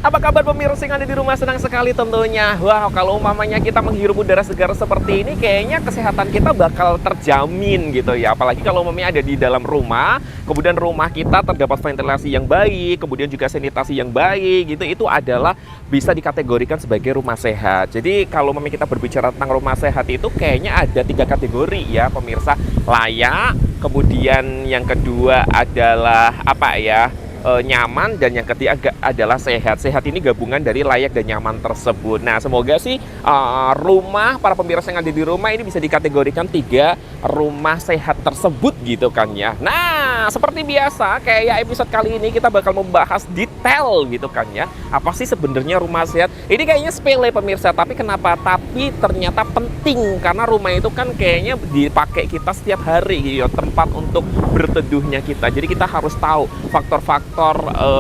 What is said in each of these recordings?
Apa kabar pemirsa yang ada di rumah? Senang sekali tentunya. Wah, kalau umpamanya kita menghirup udara segar seperti ini, kayaknya kesehatan kita bakal terjamin gitu ya. Apalagi kalau umpamanya ada di dalam rumah, kemudian rumah kita terdapat ventilasi yang baik, kemudian juga sanitasi yang baik gitu, itu adalah bisa dikategorikan sebagai rumah sehat. Jadi kalau umpamanya kita berbicara tentang rumah sehat itu kayaknya ada 3 kategori ya pemirsa. Layak, kemudian yang kedua adalah apa ya? Nyaman, dan yang ketiga adalah sehat. Sehat ini gabungan dari layak dan nyaman tersebut. Nah, semoga sih rumah para pemirsa yang ada di rumah ini bisa dikategorikan 3 rumah sehat tersebut gitu kan ya. Nah, seperti biasa kayak episode kali ini kita bakal membahas detail gitu kan ya. Apa sih sebenarnya rumah sehat? Ini kayaknya sepele pemirsa, tapi kenapa? Tapi ternyata penting karena rumah itu kan kayaknya dipakai kita setiap hari gitu, tempat untuk berteduhnya kita. Jadi kita harus tahu faktor-faktor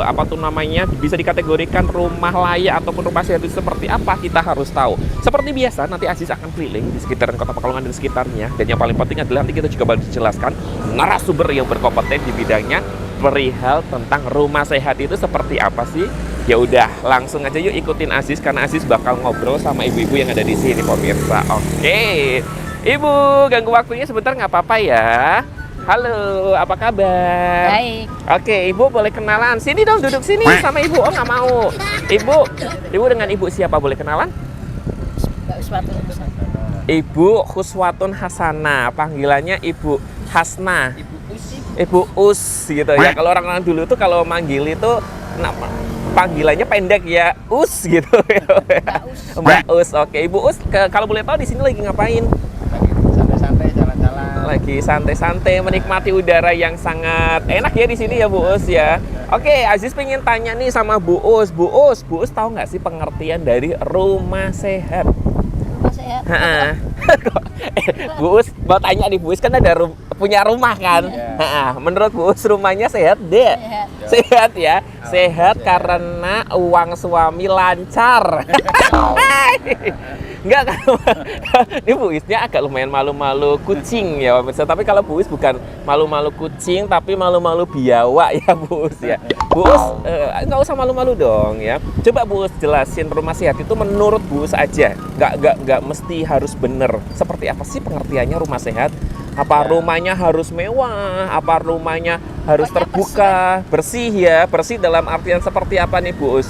apa tuh namanya bisa dikategorikan rumah layak ataupun rumah sehat itu seperti apa, kita harus tahu. Seperti biasa nanti Aziz akan keliling di sekitaran Kota Pekalongan dan sekitarnya, dan yang paling penting adalah nanti kita juga bakal dijelaskan narasumber yang berkompeten di bidangnya perihal tentang rumah sehat itu seperti apa sih. Ya udah, langsung aja yuk ikutin Aziz karena Aziz bakal ngobrol sama ibu-ibu yang ada di sini pemirsa. Oke, Ibu, ganggu waktunya sebentar nggak apa-apa ya? Halo, apa kabar? Baik. Oke, Ibu boleh kenalan. Sini dong, duduk sini sama Ibu. Oh, nggak mau. Ibu dengan Ibu siapa, boleh kenalan? Ibu Khuswatun Hasanah, panggilannya Ibu Hasna. Ibu Us gitu ya. Kalau orang-orang dulu tuh kalau manggil itu panggilannya pendek ya, Us gitu. Mbak Us. Oke, Ibu Us, kalau boleh tahu di sini lagi ngapain? Santai-santai jalan-jalan. Lagi santai-santai menikmati udara yang sangat enak ya di sini ya Bu Us ya. Oke, Aziz pengen tanya nih sama Bu Us. Bu Us tahu nggak sih pengertian dari rumah sehat? Rumah sehat. Bu Us mau tanya nih, Bu Us kan ada punya rumah kan? Menurut Bu Us rumahnya sehat deh? Sehat ya? Sehat karena uang suami lancar. Enggak kan? Ini Bu Isnya agak lumayan malu-malu kucing ya pemirsa. Tapi kalau Bu Is bukan malu-malu kucing, tapi malu-malu biawak ya Bu Is ya. Bu Is nggak usah malu-malu dong ya. Coba Bu Is jelasin rumah sehat itu menurut Bu Is aja. Nggak mesti harus bener. Seperti apa sih pengertiannya rumah sehat? Apa rumahnya harus mewah? Apa rumahnya harus terbuka, bersih ya? Bersih dalam artian seperti apa nih Bu Is?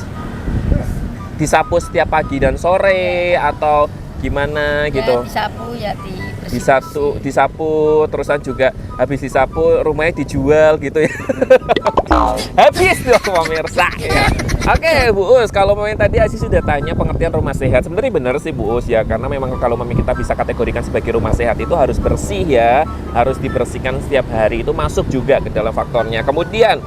Disapu setiap pagi dan sore atau gimana gitu? Disapu ya, disapu terusan juga habis disapu rumahnya dijual gitu ya. Habis dong pemirsa ya. Oke Bu Us, kalau memang tadi Aziz sudah tanya pengertian rumah sehat, sebenarnya benar sih Bu Us ya, karena memang kalau memang kita bisa kategorikan sebagai rumah sehat itu harus bersih ya, harus dibersihkan setiap hari, itu masuk juga ke dalam faktornya. Kemudian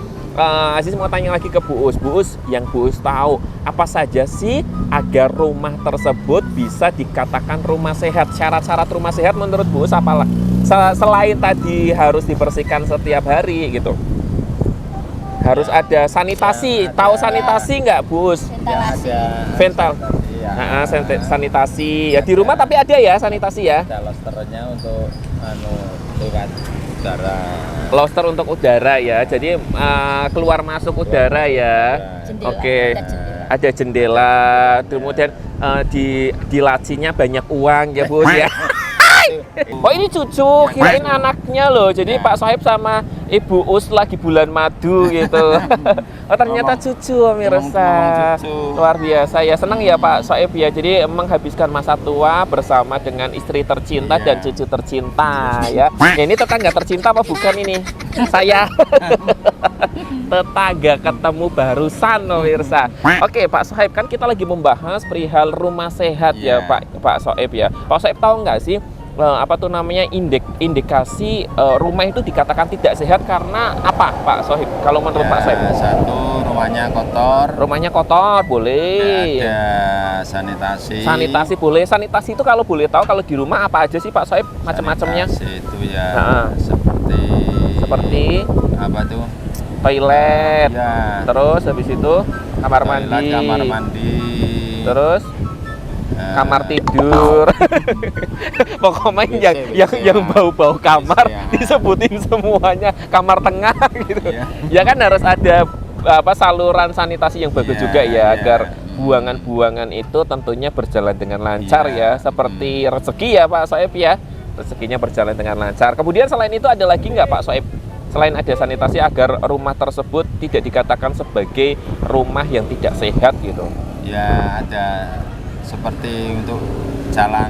Aziz mau tanya lagi ke Bu Us, yang Bu Us tahu apa saja sih agar rumah tersebut bisa dikatakan rumah sehat? Syarat-syarat rumah sehat menurut Bu Us apalah? Selain tadi harus dibersihkan setiap hari gitu. Harus ada sanitasi. Tahu sanitasi nggak Bu Us? Sanitasi. Ya di rumah tapi ada ya sanitasi ya? Ada losternya untuk udara. Loster untuk udara ya, jadi keluar masuk udara ya. Jendela, Oke, ada jendela, kemudian di lacinya banyak uang ya Bu ya. Oh ini cucu, kirain anaknya loh. Jadi Pak Sohib sama Ibu Us lagi bulan madu gitu. Oh ternyata cucu pemirsa. Luar biasa ya, senang ya Pak Sohib ya. Jadi menghabiskan masa tua bersama dengan istri tercinta dan cucu tercinta ya. Ini tetangga tercinta apa bukan ini? Saya. Tetangga ketemu barusan pemirsa. Oke Pak Sohib, kan kita lagi membahas perihal rumah sehat ya Pak Sohib ya. Pak Sohib tahu nggak sih apa tuh namanya indikasi rumah itu dikatakan tidak sehat karena apa Pak Sohib? Kalau menurut Pak Sohib? Satu, rumahnya kotor. Rumahnya kotor boleh. Ada sanitasi. Sanitasi boleh. Sanitasi itu kalau boleh tahu kalau di rumah apa aja sih Pak Sohib macam-macamnya? Sanitasi itu ya seperti apa tuh? Toilet. Ya. Terus habis itu kamar mandi. Kamar mandi. Terus kamar tidur. Pokoknya yang bau-bau kamar disebutin semuanya, kamar tengah gitu. Ya kan harus ada saluran sanitasi yang bagus Iya, juga ya, iya. agar buangan-buangan itu tentunya berjalan dengan lancar ya, Iya. seperti rezeki ya Pak Soeb ya, rezekinya berjalan dengan lancar. Kemudian selain itu ada lagi nggak Pak Soeb? Selain ada sanitasi agar rumah tersebut tidak dikatakan sebagai rumah yang tidak sehat gitu. Ya ada seperti untuk jalan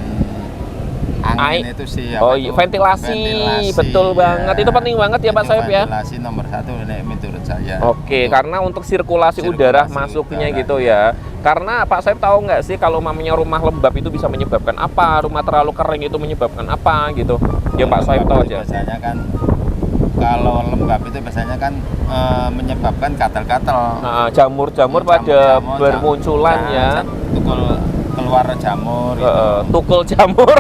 angin itu sih Oh iya, ventilasi, betul banget. Itu penting banget ya Pak Soeb ya. Ventilasi nomor satu ini menurut saya. Oke, karena untuk sirkulasi udara masuknya udara, gitu ya. Karena Pak Soeb tahu nggak sih kalau mamanya rumah lembab itu bisa menyebabkan apa, rumah terlalu kering itu menyebabkan apa gitu. Ya Pak Soeb tahu aja. Biasanya kan kalau lembab itu biasanya kan menyebabkan gatal-gatal. Jamur-jamur pada bermunculan ya. Tukul keluar jamur gitu. Tukul jamur.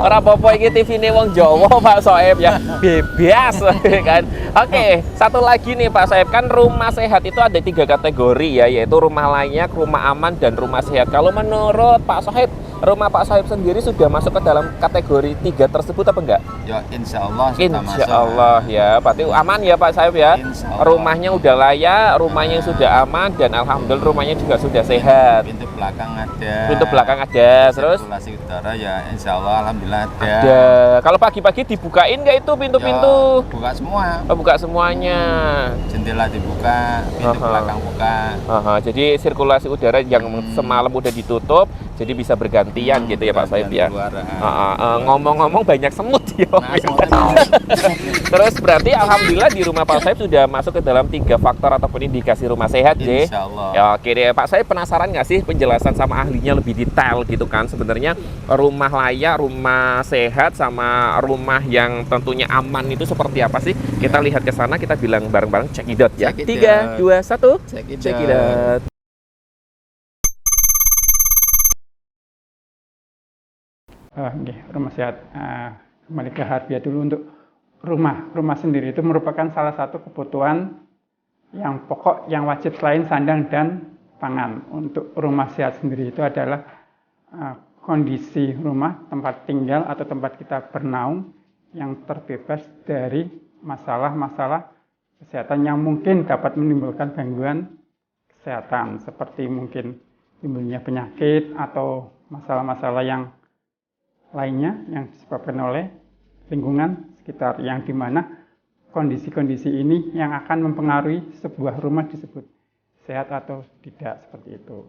Ora apa-apa iki TV-ne wong Jawa Pak Soeb ya. Bebas kan. Oke, satu lagi nih Pak Soeb, kan rumah sehat itu ada 3 kategori ya, yaitu rumah layak, rumah aman, dan rumah sehat. Kalau menurut Pak Soeb, rumah Pak Soeb sendiri sudah masuk ke dalam kategori 3 tersebut apa enggak? Ya insya Allah sudah Insya masuk. Allah ya, berarti aman ya Pak Soeb ya. Insya Allah. Rumahnya udah layak, rumahnya sudah aman, dan alhamdulillah rumahnya juga sudah sehat. Pintu belakang ada. Pintu belakang ada, terus sirkulasi udara ya insya Allah alhamdulillah ada. ada. Kalau pagi-pagi dibukain nggak itu pintu-pintu? Ya, buka semua. Oh, buka semuanya. Jendela dibuka, pintu belakang buka. Jadi sirkulasi udara yang semalam udah ditutup, jadi bisa bergantian gitu ya Pak Soeb ya. Keluar, Ngomong-ngomong banyak semut ya. Nah, semua Terus berarti alhamdulillah di rumah Pak Soeb sudah masuk ke dalam 3 faktor ataupun indikasi rumah sehat ya. insya Allah. Ya oke deh Pak, saya penasaran nggak sih penjelasan sama ahlinya lebih detail gitu kan, sebenarnya rumah layak, rumah sehat, sama rumah yang tentunya aman itu seperti apa sih? Kita lihat ke sana, kita bilang bareng-bareng cekidot ya. Check it 3, out. 2, 1, Check it cekidot. Rumah sehat. Kembali ke harfiah dulu. Untuk rumah sendiri itu merupakan salah satu kebutuhan yang pokok yang wajib selain sandang dan pangan. Untuk rumah sehat sendiri itu adalah kondisi rumah, tempat tinggal atau tempat kita bernaung yang terbebas dari masalah-masalah kesehatan yang mungkin dapat menimbulkan gangguan kesehatan, seperti mungkin timbulnya penyakit atau masalah-masalah yang lainnya yang disebabkan oleh lingkungan sekitar, yang dimana kondisi-kondisi ini yang akan mempengaruhi sebuah rumah disebut sehat atau tidak, seperti itu.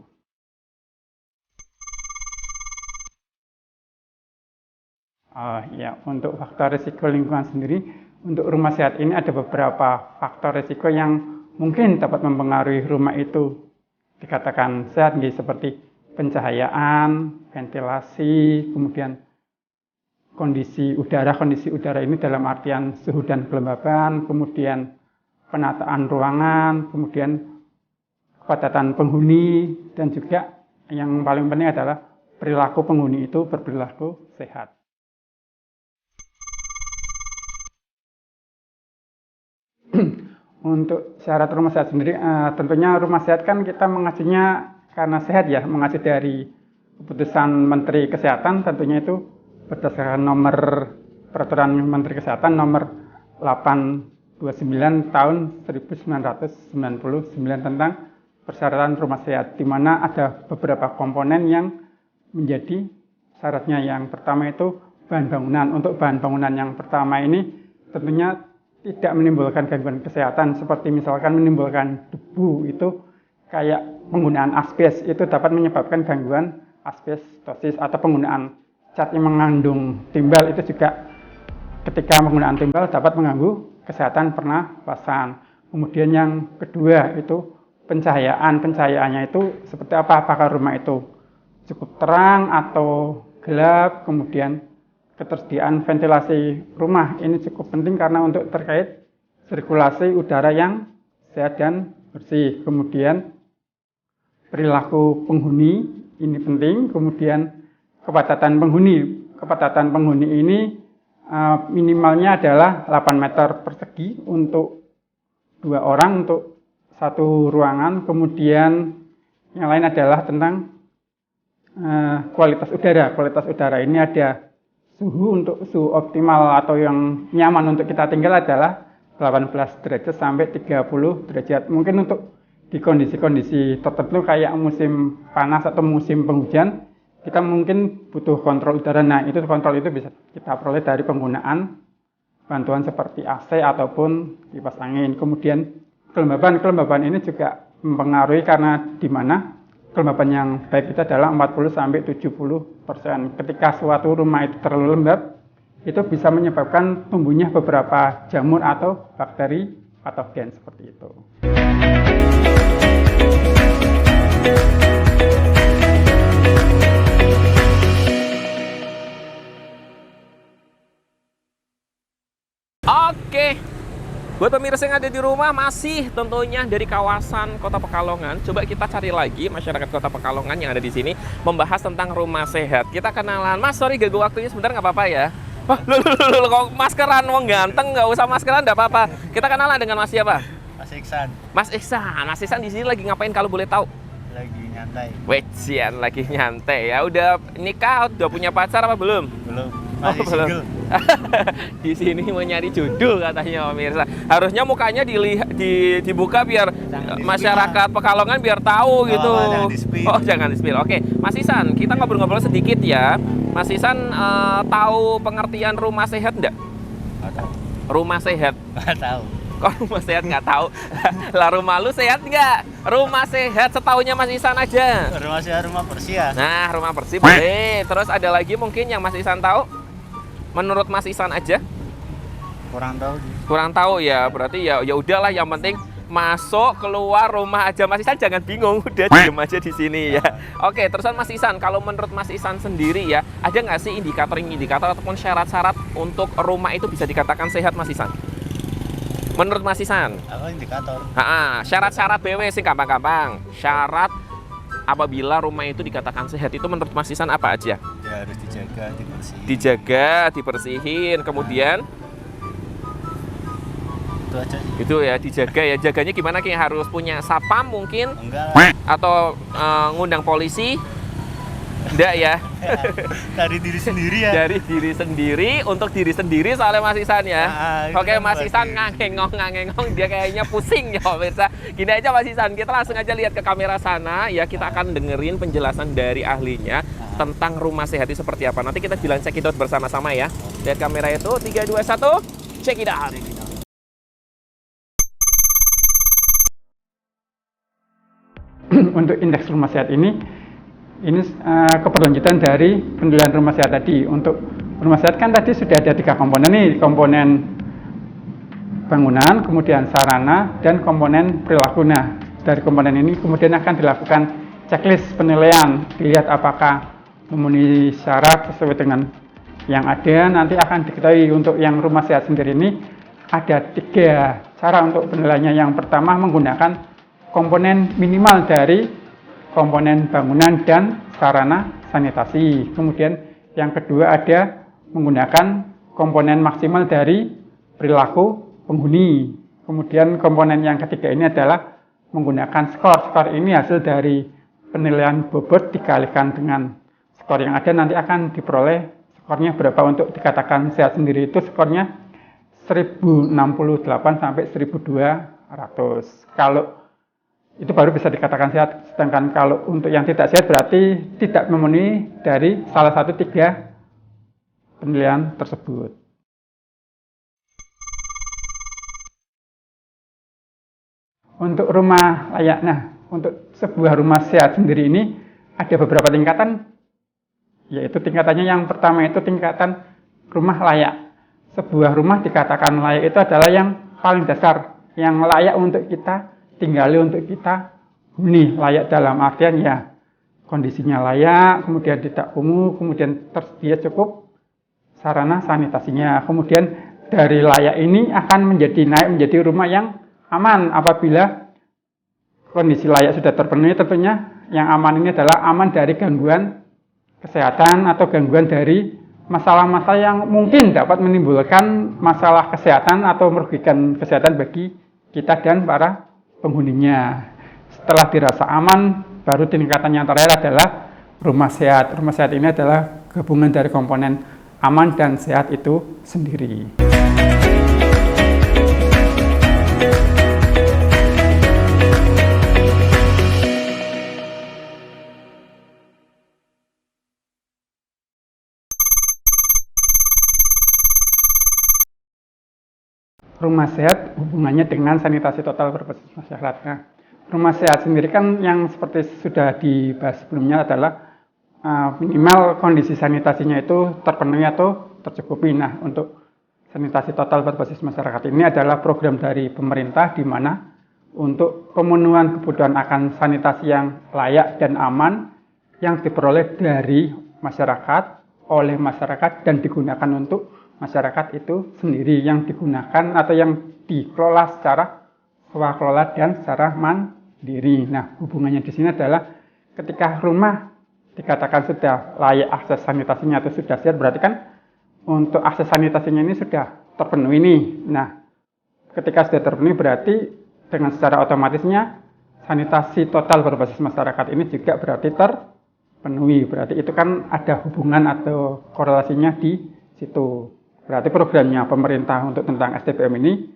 Untuk faktor risiko lingkungan sendiri, untuk rumah sehat ini ada beberapa faktor risiko yang mungkin dapat mempengaruhi rumah itu dikatakan sehat, seperti pencahayaan, ventilasi, kemudian kondisi udara ini dalam artian suhu dan kelembaban, kemudian penataan ruangan, kemudian kepadatan penghuni, dan juga yang paling penting adalah perilaku penghuni itu berperilaku sehat. Untuk syarat rumah sehat sendiri, tentunya rumah sehat kan kita mengacunya karena sehat ya, mengacu dari keputusan Menteri Kesehatan, tentunya itu berdasarkan nomor Peraturan Menteri Kesehatan nomor 829 tahun 1999 tentang persyaratan rumah sehat, di mana ada beberapa komponen yang menjadi syaratnya. Yang pertama itu bahan bangunan. Untuk bahan bangunan yang pertama ini tentunya tidak menimbulkan gangguan kesehatan, seperti misalkan menimbulkan debu, itu kayak penggunaan asbes itu dapat menyebabkan gangguan asbestosis, atau penggunaan cat yang mengandung timbal itu juga ketika penggunaan timbal dapat mengganggu kesehatan pernapasan. Kemudian yang kedua itu pencahayaannya itu seperti apa, apakah rumah itu cukup terang atau gelap. Kemudian ketersediaan ventilasi rumah ini cukup penting karena untuk terkait sirkulasi udara yang sehat dan bersih. Kemudian perilaku penghuni ini penting. Kemudian kepadatan penghuni ini minimalnya adalah 8 meter persegi untuk 2 orang untuk satu ruangan. Kemudian yang lain adalah tentang kualitas udara. Kualitas udara ini ada suhu, untuk suhu optimal atau yang nyaman untuk kita tinggal adalah 18 derajat sampai 30 derajat. Mungkin untuk di kondisi-kondisi tertentu kayak musim panas atau musim penghujan, kita mungkin butuh kontrol udara. Nah, itu kontrol itu bisa kita peroleh dari penggunaan bantuan seperti AC ataupun kipas angin. Kemudian kelembaban ini juga mempengaruhi karena di mana kelembaban yang baik itu adalah 40 sampai 70%. Ketika suatu rumah itu terlalu lembab, itu bisa menyebabkan tumbuhnya beberapa jamur atau bakteri patogen seperti itu. Oke, buat pemirsa yang ada di rumah masih tentunya dari kawasan Kota Pekalongan. Coba kita cari lagi masyarakat Kota Pekalongan yang ada di sini membahas tentang rumah sehat. Kita kenalan, Mas. Sorry ganggu waktunya sebentar, nggak apa-apa ya? Oh, lu kok maskeran, wong ganteng, nggak usah maskeran, nggak apa-apa. Kita kenalan dengan Mas siapa? Mas Iksan, Mas Iksan. Mas Iksan di sini lagi ngapain kalau boleh tahu? lagi nyantai. Wejian lagi nyantai ya. Udah nikah, udah punya pacar apa belum? Belum, masih belum. single. Di sini mau nyari jodoh katanya pemirsa. Harusnya mukanya dibuka biar masyarakat Pekalongan biar tahu gitu. Jangan di-spill. Oh, jangan di-spill. Oke, Mas Isan, kita ngobrol-ngobrol sedikit ya. Mas Isan tahu pengertian rumah sehat enggak? Nggak tahu. Rumah sehat. Nggak tahu. Kok rumah sehat nggak tahu? Lah rumah lu sehat nggak? Rumah sehat setahunya Mas Isan aja. Rumah sehat, rumah bersih ya. Nah, rumah bersih boleh. Terus ada lagi mungkin yang Mas Isan tahu? Menurut Mas Isan aja? Kurang tahu. Kurang tahu ya. Berarti ya udahlah, yang penting masuk keluar rumah aja. Mas Isan jangan bingung, udah diem aja di sini ya. Oke, terusan Mas Isan, kalau menurut Mas Isan sendiri ya, ada nggak sih indikator ataupun syarat-syarat untuk rumah itu bisa dikatakan sehat, Mas Isan? Menurut Mas Isan? Apa indikator? Syarat-syarat BW sih gampang-gampang. Syarat apabila rumah itu dikatakan sehat itu menurut Mas Isan apa aja? Ya harus dijaga, dibersihin. Dijaga, dibersihin, kemudian Itu aja sih. itu ya dijaga ya. Jaganya gimana, Ki? Harus punya sapam mungkin Enggak lah. atau ngundang polisi? Enggak ya. Dari diri sendiri ya. Dari diri sendiri untuk diri sendiri soalnya Mas Isan ya. Itu Oke, kan Mas buat Isan diri. ngangengong dia kayaknya pusing ya pemirsa. Gini aja Mas Isan, kita langsung aja lihat ke kamera sana ya, kita akan dengerin penjelasan dari ahlinya tentang rumah sehat itu seperti apa. Nanti kita bilang check it out bersama-sama ya. Lihat kamera itu 3 2 1, check it out. Untuk indeks rumah sehat ini keberlanjutan dari penilaian rumah sehat tadi. Untuk rumah sehat kan tadi sudah ada 3 komponen nih, komponen bangunan, kemudian sarana, dan komponen perilaku. Nah, dari komponen ini kemudian akan dilakukan checklist penilaian, dilihat apakah memenuhi syarat sesuai dengan yang ada. Nanti akan diketahui untuk yang rumah sehat sendiri ini ada 3 cara untuk penilaiannya. Yang pertama menggunakan komponen minimal dari komponen bangunan dan sarana sanitasi. Kemudian yang kedua ada menggunakan komponen maksimal dari perilaku penghuni. Kemudian komponen yang ketiga ini adalah menggunakan skor. Skor ini hasil dari penilaian bobot dikalikan dengan skor yang ada, nanti akan diperoleh skornya berapa. Untuk dikatakan sehat sendiri itu skornya 1068 sampai 1200. Kalau itu baru bisa dikatakan sehat. Sedangkan kalau untuk yang tidak sehat berarti tidak memenuhi dari salah satu 3 penilaian tersebut. Untuk rumah layak, nah untuk sebuah rumah sehat sendiri ini ada beberapa tingkatan, yaitu tingkatannya yang pertama itu tingkatan rumah layak. Sebuah rumah dikatakan layak itu adalah yang paling dasar, yang layak untuk kita tinggali, untuk kita huni. Layak dalam artian ya kondisinya layak, kemudian tidak kumuh, kemudian tersedia cukup sarana sanitasinya. Kemudian dari layak ini akan naik menjadi rumah yang aman. Apabila kondisi layak sudah terpenuhi, tentunya yang aman ini adalah aman dari gangguan kesehatan atau gangguan dari masalah-masalah yang mungkin dapat menimbulkan masalah kesehatan atau merugikan kesehatan bagi kita dan para penghuninya. Setelah dirasa aman, baru tingkatan yang terakhir adalah rumah sehat. Rumah sehat ini adalah gabungan dari komponen aman dan sehat itu sendiri. Rumah sehat hubungannya dengan sanitasi total berbasis masyarakat. Nah, rumah sehat sendiri kan yang seperti sudah dibahas sebelumnya adalah minimal kondisi sanitasinya itu terpenuhi atau tercukupi. Nah, untuk sanitasi total berbasis masyarakat ini adalah program dari pemerintah di mana untuk pemenuhan kebutuhan akan sanitasi yang layak dan aman yang diperoleh dari masyarakat, oleh masyarakat, dan digunakan untuk masyarakat itu sendiri, yang digunakan atau yang dikelola secara swakelola dan secara mandiri. Nah, hubungannya di sini adalah ketika rumah dikatakan sudah layak akses sanitasinya atau sudah siap, berarti kan untuk akses sanitasinya ini sudah terpenuhi nih. Nah, ketika sudah terpenuhi berarti dengan secara otomatisnya sanitasi total berbasis masyarakat ini juga berarti terpenuhi. Berarti itu kan ada hubungan atau korelasinya di situ. Berarti programnya pemerintah untuk tentang STPM ini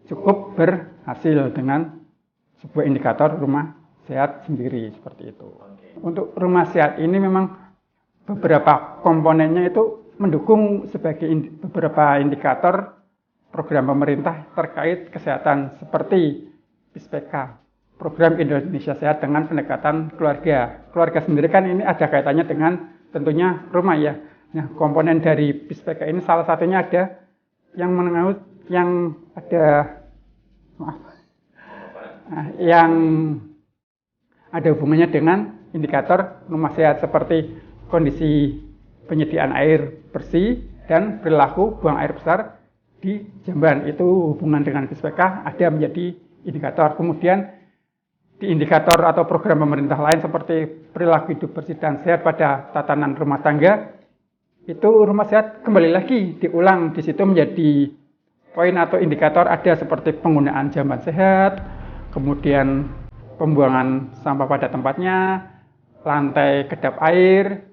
cukup berhasil dengan sebuah indikator rumah sehat sendiri seperti itu. Untuk rumah sehat ini memang beberapa komponennya itu mendukung sebagai beberapa indikator program pemerintah terkait kesehatan seperti PISPK, Program Indonesia Sehat dengan pendekatan keluarga. Keluarga sendiri kan ini ada kaitannya dengan tentunya rumah ya. Nah, komponen dari PISPK ini salah satunya ada yang mengenai yang ada hubungannya dengan indikator rumah sehat seperti kondisi penyediaan air bersih dan perilaku buang air besar di jamban. Itu hubungan dengan PISPK ada menjadi indikator. Kemudian di indikator atau program pemerintah lain seperti perilaku hidup bersih dan sehat pada tatanan rumah tangga, itu rumah sehat kembali lagi diulang di situ menjadi poin atau indikator ada seperti penggunaan jamban sehat, kemudian pembuangan sampah pada tempatnya, lantai kedap air,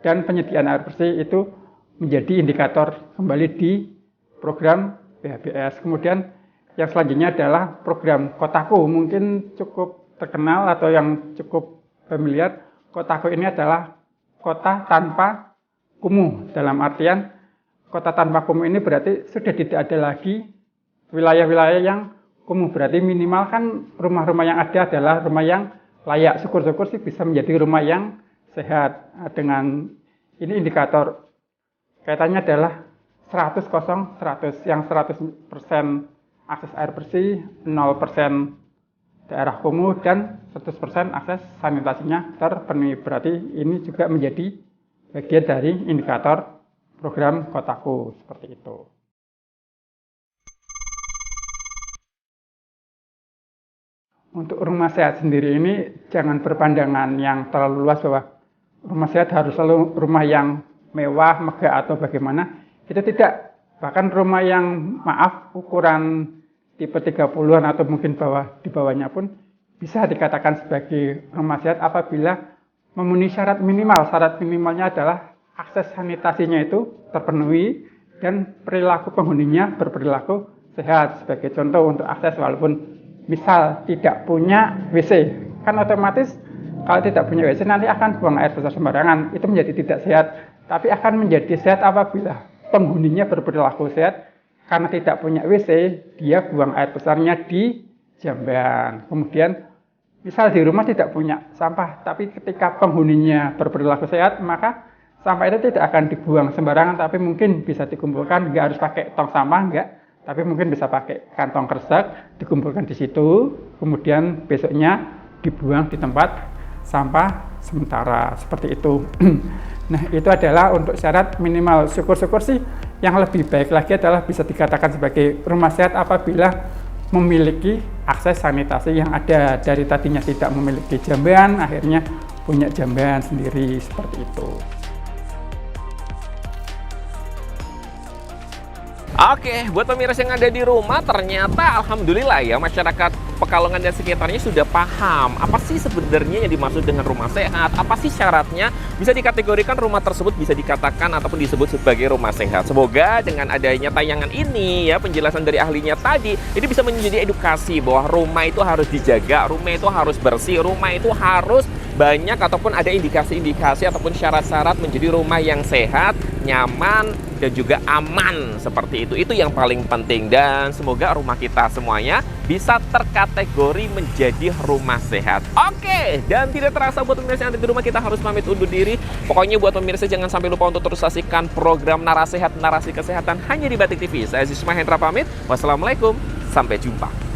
dan penyediaan air bersih itu menjadi indikator kembali di program PHBS. Kemudian yang selanjutnya adalah program Kotaku, mungkin cukup terkenal atau yang cukup familiar. Kotaku ini adalah kota tanpa kumuh, dalam artian kota tanpa kumuh ini berarti sudah tidak ada lagi wilayah-wilayah yang kumuh, berarti minimal kan rumah-rumah yang ada adalah rumah yang layak. Syukur-syukur sih bisa menjadi rumah yang sehat. Dengan ini indikator kaitannya adalah 100-100, yang 100% akses air bersih, 0% daerah kumuh, dan 100% akses sanitasinya terpenuhi. Berarti ini juga menjadi bagian dari indikator program Kotaku seperti itu. Untuk rumah sehat sendiri ini jangan berpandangan yang terlalu luas bahwa rumah sehat harus selalu rumah yang mewah, megah atau bagaimana. Itu tidak. Bahkan rumah yang ukuran tipe 30-an atau mungkin di bawahnya pun bisa dikatakan sebagai rumah sehat apabila memenuhi syarat minimal. Syarat minimalnya adalah akses sanitasinya itu terpenuhi dan perilaku penghuninya berperilaku sehat. Sebagai contoh untuk akses, walaupun misal tidak punya WC, kan otomatis kalau tidak punya WC nanti akan buang air besar sembarangan. Itu menjadi tidak sehat. Tapi akan menjadi sehat apabila penghuninya berperilaku sehat. Karena tidak punya WC, dia buang air besarnya di jamban. Kemudian misal di rumah tidak punya sampah, tapi ketika penghuninya berperilaku sehat, maka sampah itu tidak akan dibuang sembarangan, tapi mungkin bisa dikumpulkan, nggak harus pakai tong sampah, nggak, tapi mungkin bisa pakai kantong kresek, dikumpulkan di situ, kemudian besoknya dibuang di tempat sampah sementara, seperti itu. Nah, itu adalah untuk syarat minimal. Syukur-syukur sih yang lebih baik lagi adalah bisa dikatakan sebagai rumah sehat apabila memiliki akses sanitasi yang ada. Dari tadinya tidak memiliki jamban, akhirnya punya jamban sendiri, seperti itu. Oke, buat pemirsa yang ada di rumah, ternyata alhamdulillah ya masyarakat Pekalongan dan sekitarnya sudah paham apa sih sebenarnya yang dimaksud dengan rumah sehat, apa sih syaratnya, bisa dikategorikan rumah tersebut bisa dikatakan ataupun disebut sebagai rumah sehat. Semoga dengan adanya tayangan ini ya, penjelasan dari ahlinya tadi, ini bisa menjadi edukasi bahwa rumah itu harus dijaga, rumah itu harus bersih, rumah itu harus banyak ataupun ada indikasi-indikasi ataupun syarat-syarat menjadi rumah yang sehat, nyaman, dan juga aman seperti itu. Itu yang paling penting, dan semoga rumah kita semuanya bisa terkategori menjadi rumah sehat. Oke, dan tidak terasa buat pemirsa yang ada di rumah, kita harus pamit undur diri. Pokoknya buat pemirsa jangan sampai lupa untuk terus saksikan program Narasehat, narasi kesehatan hanya di Batik TV. Saya Zisma Hendra pamit. Wassalamualaikum, sampai jumpa.